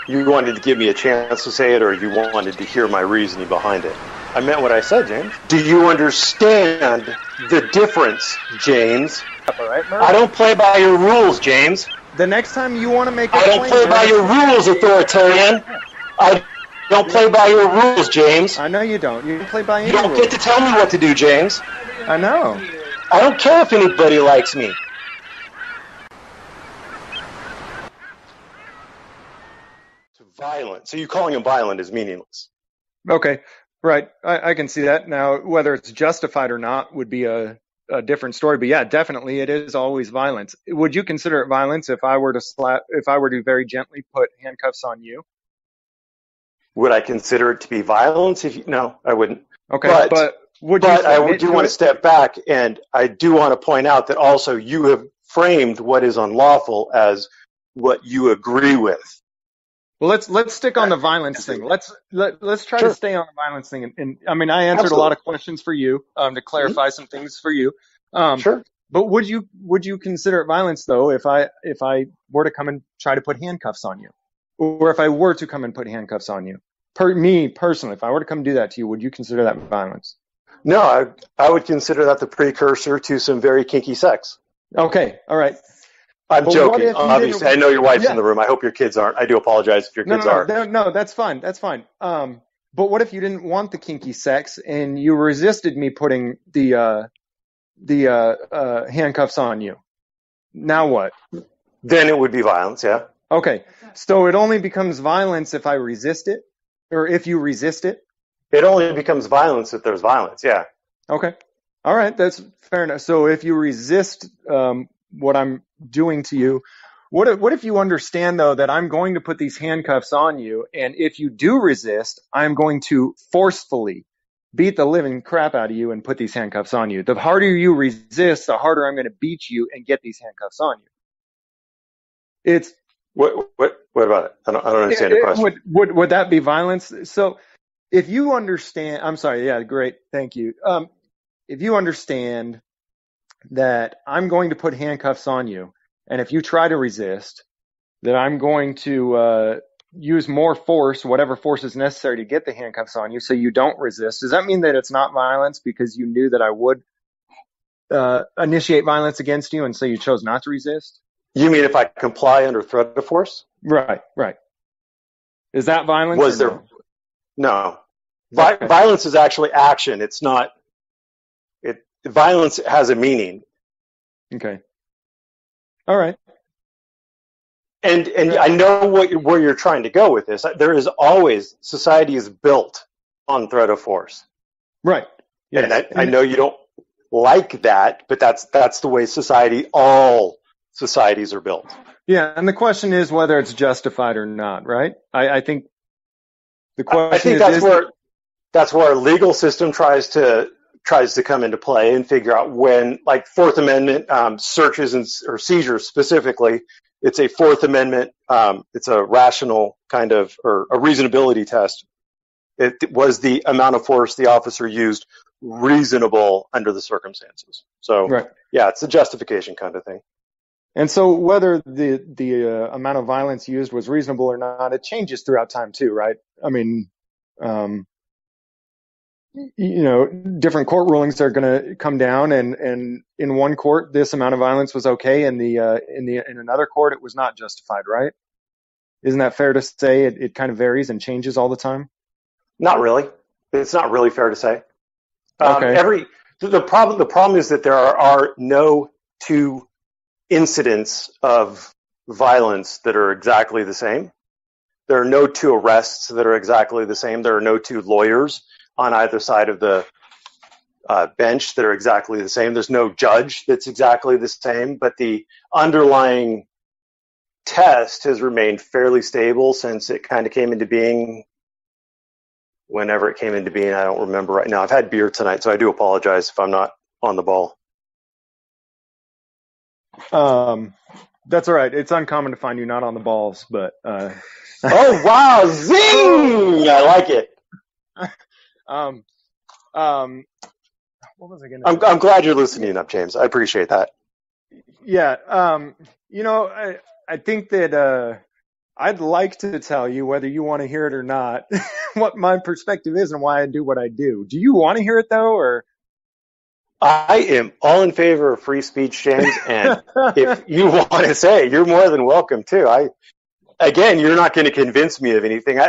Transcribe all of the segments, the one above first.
You wanted to give me a chance to say it, or you wanted to hear my reasoning behind it? I meant what I said, James. Do you understand the difference, James? All right, Merb. I don't play by your rules, James. The next time you want to make a I don't play by your rules, authoritarian. I don't play by your rules, James. I know you don't. You don't play by any You don't rules. get to tell me what to do, James. I know. I don't care if anybody likes me. Violent. So you calling him violent is meaningless. Okay, right. I can see that. Now, whether it's justified or not would be a different story. But yeah, definitely it is always violence. Would you consider it violence if I were to very gently put handcuffs on you? Would I consider it to be violence? No, I wouldn't. Okay, but would you I do want to step back, and I do want to point out that also you have framed what is unlawful as what you agree with. Well, let's stick on the violence thing. Let's try to stay on the violence thing. And I mean, I answered a lot of questions for you to clarify some things for you. Sure. But would you consider it violence though if I were to come and try to put handcuffs on you, or if I were to come and put handcuffs on you? Me personally, if I were to come do that to you, would you consider that violence? No, I would consider that the precursor to some very kinky sex. Okay, all right. I'm joking. Obviously, I know your wife's in the room. I hope your kids aren't. I do apologize if your kids are. No, that's fine. That's fine. But what if you didn't want the kinky sex and you resisted me putting the handcuffs on you? Now what? Then it would be violence, yeah. Okay. So it only becomes violence if I resist it, or if you resist it? It only becomes violence if there's violence, yeah. Okay. All right. That's fair enough. So if you resist what I'm doing to you, what if you understand, though, that I'm going to put these handcuffs on you, and if you do resist, I'm going to forcefully beat the living crap out of you and put these handcuffs on you. The harder you resist, the harder I'm going to beat you and get these handcuffs on you. It's what about it? I don't understand your question. Would that be violence? So if you understand, I'm sorry, yeah, great, thank you. If you understand that I'm going to put handcuffs on you, and if you try to resist, that I'm going to use more force, whatever force is necessary to get the handcuffs on you, so you don't resist. Does that mean that it's not violence because you knew that I would initiate violence against you, and so you chose not to resist? You mean if I comply under threat of force? Right. Is that violence? No. Okay. Violence is actually action. It's not. Violence has a meaning. Okay. All right. And I know where you're trying to go with this. There is always, society is built on threat of force. Right. Yes. And I know you don't like that, but that's the way all societies are built. Yeah, and the question is whether it's justified or not, right? I think the question that's where our legal system tries to come into play and figure out when, like Fourth Amendment searches or seizures specifically, it's a Fourth Amendment, it's a rational kind of, or a reasonability test. It was the amount of force the officer used reasonable under the circumstances. So, right. Yeah, it's a justification kind of thing. And so whether the amount of violence used was reasonable or not, it changes throughout time too, right? I mean, different court rulings are going to come down, and in one court this amount of violence was okay, and in another court it was not justified, right? Isn't that fair to say? It kind of varies and changes all the time. Not really. It's not really fair to say. Okay. The problem is that there are no two incidents of violence that are exactly the same. There are no two arrests that are exactly the same. There are no two lawyers on either side of the bench that are exactly the same. There's no judge that's exactly the same, but the underlying test has remained fairly stable since it kind of came into being. Whenever it came into being, I don't remember right now. I've had beer tonight, so I do apologize if I'm not on the ball. That's all right. It's uncommon to find you not on the balls, but oh wow, zing! I like it. What was I going to? I'm glad you're listening up, James. I appreciate that. Yeah. I think that I'd like to tell you, whether you want to hear it or not, what my perspective is and why I do what I do. Do you want to hear it though, or? I am all in favor of free speech, James. And if you want to say, you're more than welcome to. Again, you're not going to convince me of anything.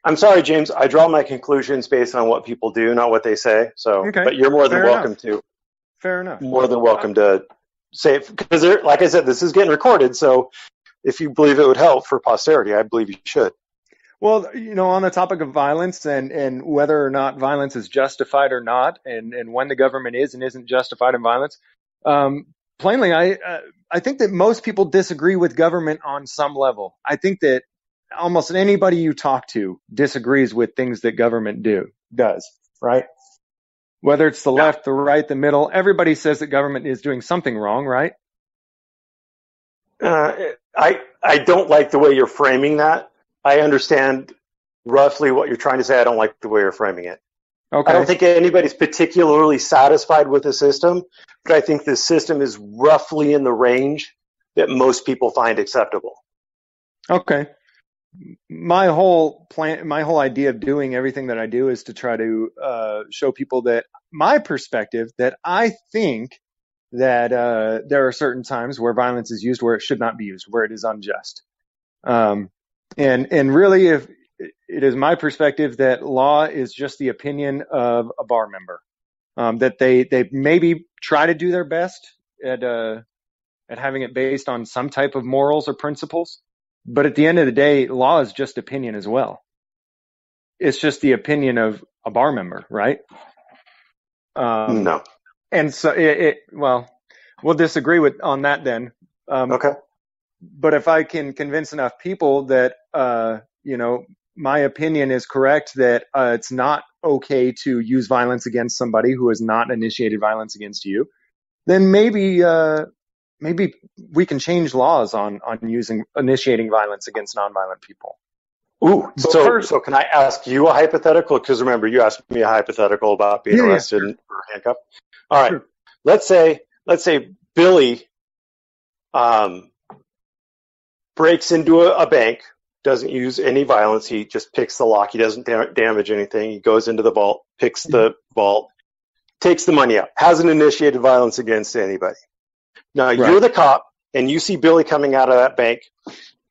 I'm sorry, James. I draw my conclusions based on what people do, not what they say. So, Okay, but you're more than fair welcome enough. to. Fair enough. More than welcome to say it, because, like I said, this is getting recorded. So, if you believe it would help for posterity, I believe you should. Well, on the topic of violence and whether or not violence is justified or not, and when the government is and isn't justified in violence, plainly, I think that most people disagree with government on some level. I think that almost anybody you talk to disagrees with things that government does, right? Whether it's the left, the right, the middle, everybody says that government is doing something wrong, right? I don't like the way you're framing that. I understand roughly what you're trying to say. I don't like the way you're framing it. Okay. I don't think anybody's particularly satisfied with the system, but I think the system is roughly in the range that most people find acceptable. Okay. My whole idea of doing everything that I do is to try to show people that my perspective, that I think that there are certain times where violence is used where it should not be used, where it is unjust. And really, if it is my perspective that law is just the opinion of a bar member, that they maybe try to do their best at having it based on some type of morals or principles. But at the end of the day, law is just opinion as well. It's just the opinion of a bar member, right? No. And so well, we'll disagree on that then. Okay. But if I can convince enough people that, my opinion is correct, that it's not okay to use violence against somebody who has not initiated violence against you, then maybe we can change laws on initiating violence against nonviolent people. Ooh, so can I ask you a hypothetical? Because remember, you asked me a hypothetical about being arrested or handcuffed. All right. Sure. Let's say Billy breaks into a bank, doesn't use any violence. He just picks the lock. He doesn't damage anything. He goes into the vault, picks the vault, takes the money out, hasn't initiated violence against anybody. Now, you're the cop, and you see Billy coming out of that bank.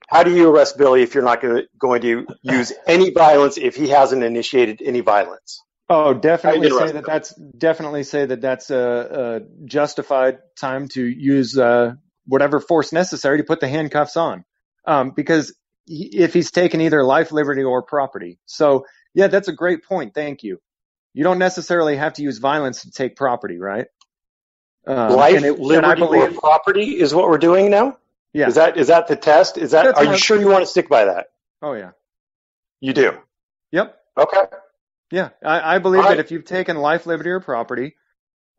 How do you arrest Billy if you're not going to use any violence if he hasn't initiated any violence? Oh, definitely say that that's a justified time to use whatever force necessary to put the handcuffs on, because if he's taken either life, liberty, or property. So, yeah, that's a great point. Thank you. You don't necessarily have to use violence to take property, right? Life, liberty, or property is what we're doing now? Yeah. Is that the test? Are you sure you want to stick by that? Oh, yeah. You do? Yep. Okay. Yeah. I believe that if you've taken life, liberty, or property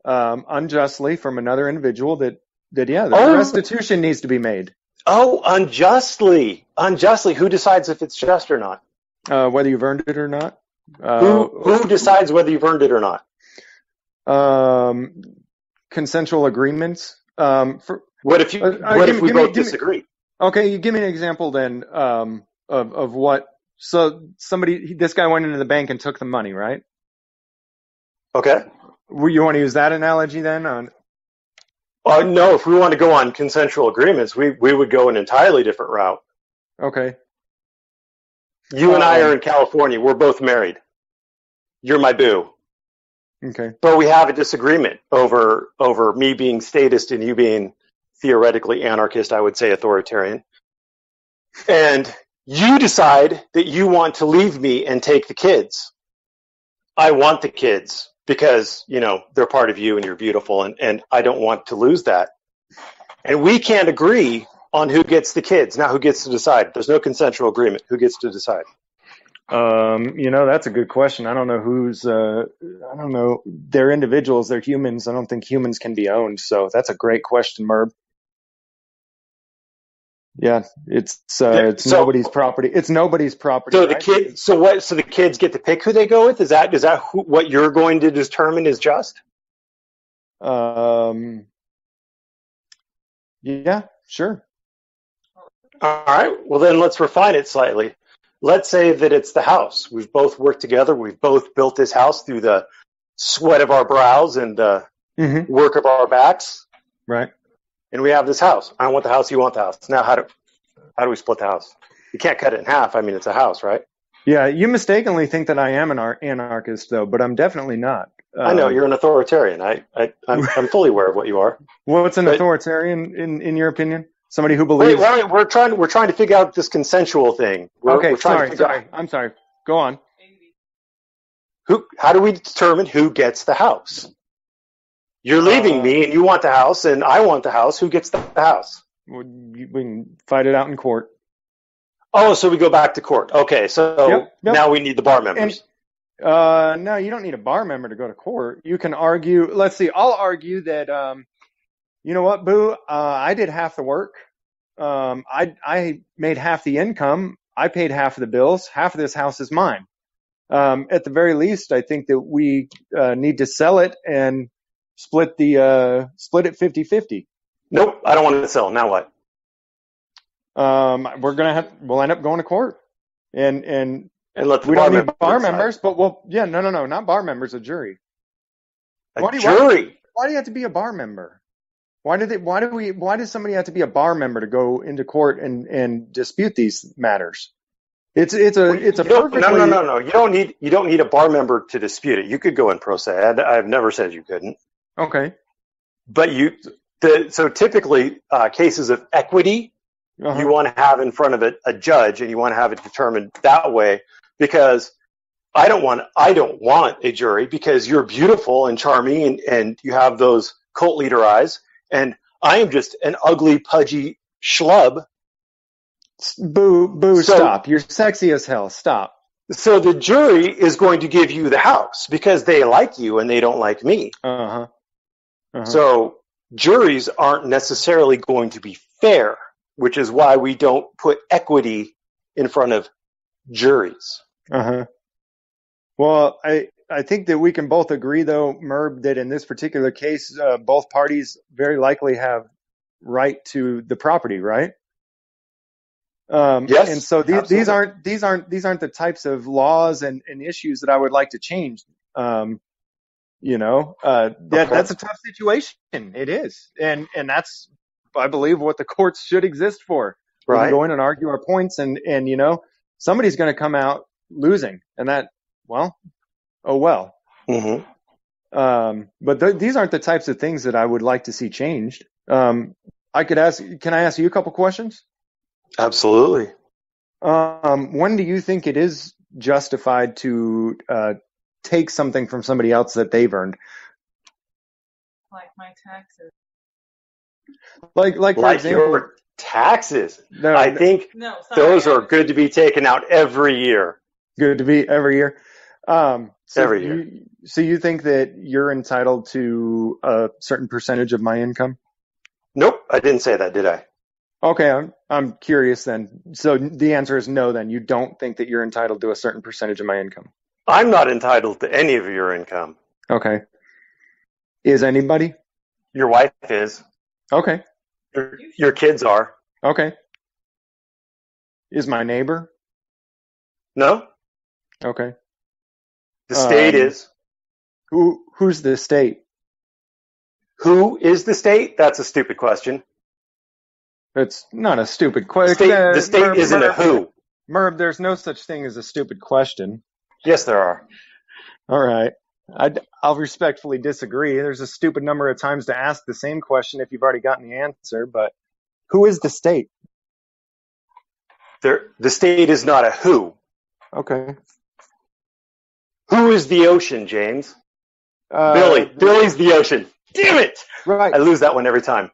unjustly from another individual, that restitution needs to be made. Oh, unjustly. Unjustly. Who decides if it's just or not? Whether you've earned it or not. Who decides whether you've earned it or not? Consensual agreements. What if we both disagree? Okay, you give me an example then of what. So this guy went into the bank and took the money, right? Okay. You want to use that analogy then? No, if we want to go on consensual agreements, we would go an entirely different route. Okay. You and I are in California. We're both married. You're my boo. Okay. But we have a disagreement over me being statist and you being theoretically anarchist, I would say authoritarian. And you decide that you want to leave me and take the kids. I want the kids because, they're part of you and you're beautiful and I don't want to lose that. And we can't agree on who gets the kids. Now, who gets to decide? There's no consensual agreement. Who gets to decide? That's a good question. I don't know I don't know. They're individuals. They're humans. I don't think humans can be owned. So that's a great question, Merb. Yeah, it's nobody's property. It's nobody's property. So So the kids get to pick who they go with? Is that what you're going to determine is just? Yeah, sure. All right. Well, then let's refine it slightly. Let's say that it's the house. We've both worked together. We've both built this house through the sweat of our brows and the work of our backs. Right. And we have this house. I want the house. You want the house. Now, how do we split the house? You can't cut it in half. I mean, it's a house, right? Yeah. You mistakenly think that I am an anarchist, though, but I'm definitely not. I know you're an authoritarian. I'm fully aware of what you are. What's an authoritarian in your opinion? Somebody who believes. Wait, we're trying to figure out this consensual thing. Sorry. I'm sorry. Go on. How do we determine who gets the house? You're leaving me, and you want the house, and I want the house. Who gets the house? We can fight it out in court. Oh, so we go back to court. Okay, so now we need the bar members. No, you don't need a bar member to go to court. You can argue. Let's see. I'll argue that. You know what, Boo? I did half the work. I made half the income. I paid half of the bills. Half of this house is mine. At the very least, I think that we need to sell it and split it 50-50. Nope, I don't want to sell. Now what? We'll end up going to court, and let the we bar don't need bar decide. members, but no, not bar members, a jury. Jury? Why do you have to be a bar member? Why does somebody have to be a bar member to go into court and dispute these matters? It's a perfectly. No. You don't need a bar member to dispute it. You could go in pro se. I've never said you couldn't. Okay. But so typically cases of equity, you want to have in front of it a judge, and you want to have it determined that way, because I don't want a jury, because you're beautiful and charming and you have those cult leader eyes, and I am just an ugly, pudgy schlub. Boo, stop. You're sexy as hell. Stop. So the jury is going to give you the house because they like you and they don't like me. So juries aren't necessarily going to be fair, which is why we don't put equity in front of juries. Well, I think that we can both agree, though, Merb, that in this particular case, both parties very likely have right to the property, right? Yes. And so these aren't the types of laws and issues that I would like to change. That's a tough situation. It is, and that's, I believe, what the courts should exist for. We can go in and argue our points, and somebody's going to come out losing, and that, well. Oh, well. But these aren't the types of things that I would like to see changed. Can I ask you a couple questions? Absolutely. When do you think it is justified to take something from somebody else that they've earned? Like my taxes. Like for example, your taxes. I think those are good to be taken out every year. Good to be every year. Every year. So you think that you're entitled to a certain percentage of my income? Nope, I didn't say that, did I? Okay, I'm curious then. So the answer is no then. You don't think that you're entitled to a certain percentage of my income? I'm not entitled to any of your income. Okay. Is anybody? Your wife is. Okay. Your kids are. Okay. Is my neighbor? No. Okay. The state is. Who's the state? Who is the state? That's a stupid question. It's not a stupid question. The state isn't a who. Merb, there's no such thing as a stupid question. Yes, there are. All right. I'll respectfully disagree. There's a stupid number of times to ask the same question if you've already gotten the answer, but who is the state? The state is not a who. Okay. Who is the ocean, James? Billy. Billy's the ocean. Damn it! Right. I lose that one every time.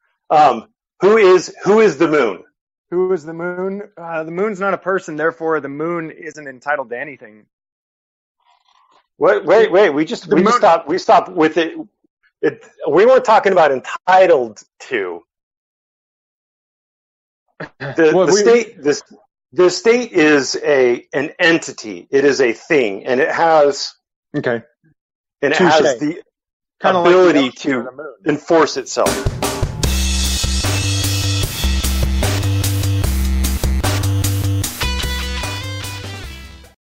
Who is the moon? Who is the moon? The moon's not a person, therefore the moon isn't entitled to anything. Wait. We stopped with it. We weren't talking about entitled to. The state is an entity. It is a thing, and it has the ability to enforce itself.